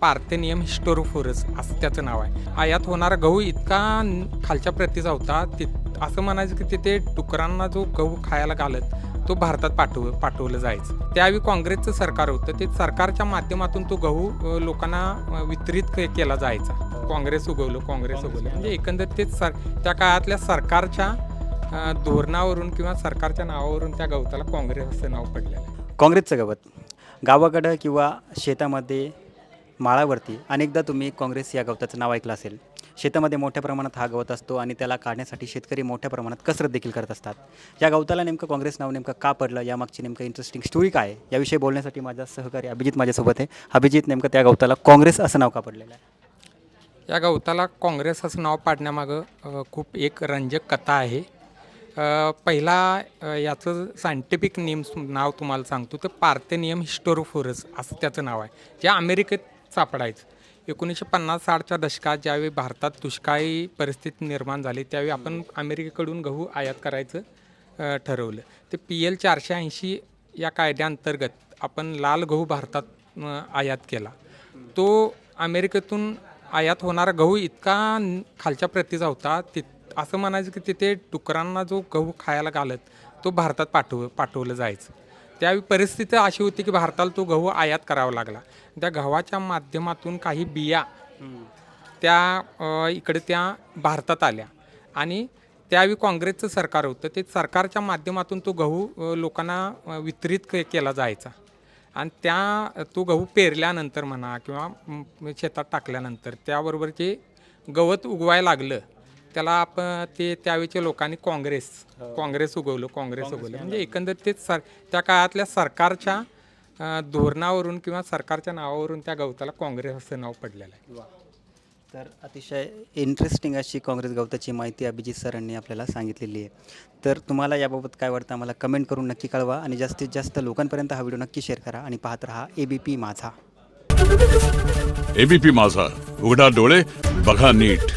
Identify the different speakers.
Speaker 1: Parthenium hysterophorus असं त्याचं नाव आहे. आयात होणारा गहू इतका खालच्या प्रतीचा होता असं म्हणायचं की तिथे डुकरांना जो गहू खायला घालत तो भारतात पाठवलं जायचं. त्यावेळी काँग्रेसचं सरकार होतं. ते सरकारच्या माध्यमातून तो गहू लोकांना वितरित केला जायचा. काँग्रेस उगवलं म्हणजे एकंदरीत तेच त्या काळातल्या सरकारच्या धोरणावरून किंवा सरकारच्या नावावरून त्या गवताला काँग्रेस असं नाव पडलेलं आहे.
Speaker 2: काँग्रेसचं गवत गावाकडं किंवा शेतामध्ये माळावरती अनेकदा तुम्ही काँग्रेस या गवताचं नाव ऐकलं असेल. शेतामध्ये मोठ्या प्रमाणात हा गवत असतो आणि त्याला काढण्यासाठी शेतकरी मोठ्या प्रमाणात कसरत देखील करत असतात. या गवताला नेमकं काँग्रेस नाव नेमकं का पडलं, यामागची नेमकं इंटरेस्टिंग स्टोरी काय आहे, याविषयी बोलण्यासाठी माझा सहकारी अभिजित माझ्यासोबत आहे. अभिजित, नेमकं त्या गवताला काँग्रेस असं नाव का पडलेलं आहे?
Speaker 1: या गवताला काँग्रेस असं नाव पाडण्यामागं खूप एक रंजक कथा आहे. पहिला याचं सायंटिफिक नाव तुम्हाला सांगतो, तर पार्थेनियम हिस्टोरोफोरस असं त्याचं नाव आहे, जे अमेरिकेत सापडायचं. 1950-60च्या दशकात ज्यावेळी भारतात दुष्काळी परिस्थिती निर्माण झाली त्यावेळी आपण अमेरिकेकडून गहू आयात करायचं ठरवलं. ते PL 480 या कायद्याअंतर्गत आपण लाल गहू भारतात आयात केला. तो अमेरिकेतून आयात होणारा गहू इतका खालच्या प्रतीचा होता असं म्हणायचं की तिथे डुकरांना जो गहू खायला घालत तो भारतात पाठवलं जायचं. त्यावेळी परिस्थिती अशी होती की भारताला तो गहू आयात करावा लागला. त्या गव्हाच्या माध्यमातून काही बिया इकडे त्या भारतात आल्या आणि त्यावेळी काँग्रेसचं सरकार होतं. ते सरकारच्या माध्यमातून तो गहू लोकांना वितरित केला जायचा आणि तो गहू पेरल्यानंतर म्हणा किंवा शेतात टाकल्यानंतर त्याबरोबर जे गवत उगवायला लागलं त्याला आपण त्यावेळच्या लोकांनी काँग्रेस उगवलं म्हणजे एकंदरीत तेच त्या काळातल्या सरकारच्या धोरणावरून किंवा सरकारच्या नावावरून त्या गवताला काँग्रेस असं नाव पडलेलं आहे.
Speaker 2: तर अतिशय इंटरेस्टिंग अशी काँग्रेस गवताची माहिती अभिजित सरांनी आपल्याला सांगितलेली आहे. तर तुम्हाला याबाबत काय वाटतं आम्हाला कमेंट करून नक्की कळवा आणि जास्तीत जास्त लोकांपर्यंत हा व्हिडिओ नक्की शेअर करा आणि पाहत राहा ABP माझा.
Speaker 3: ABP माझा, उघडा डोळे बघा नीट.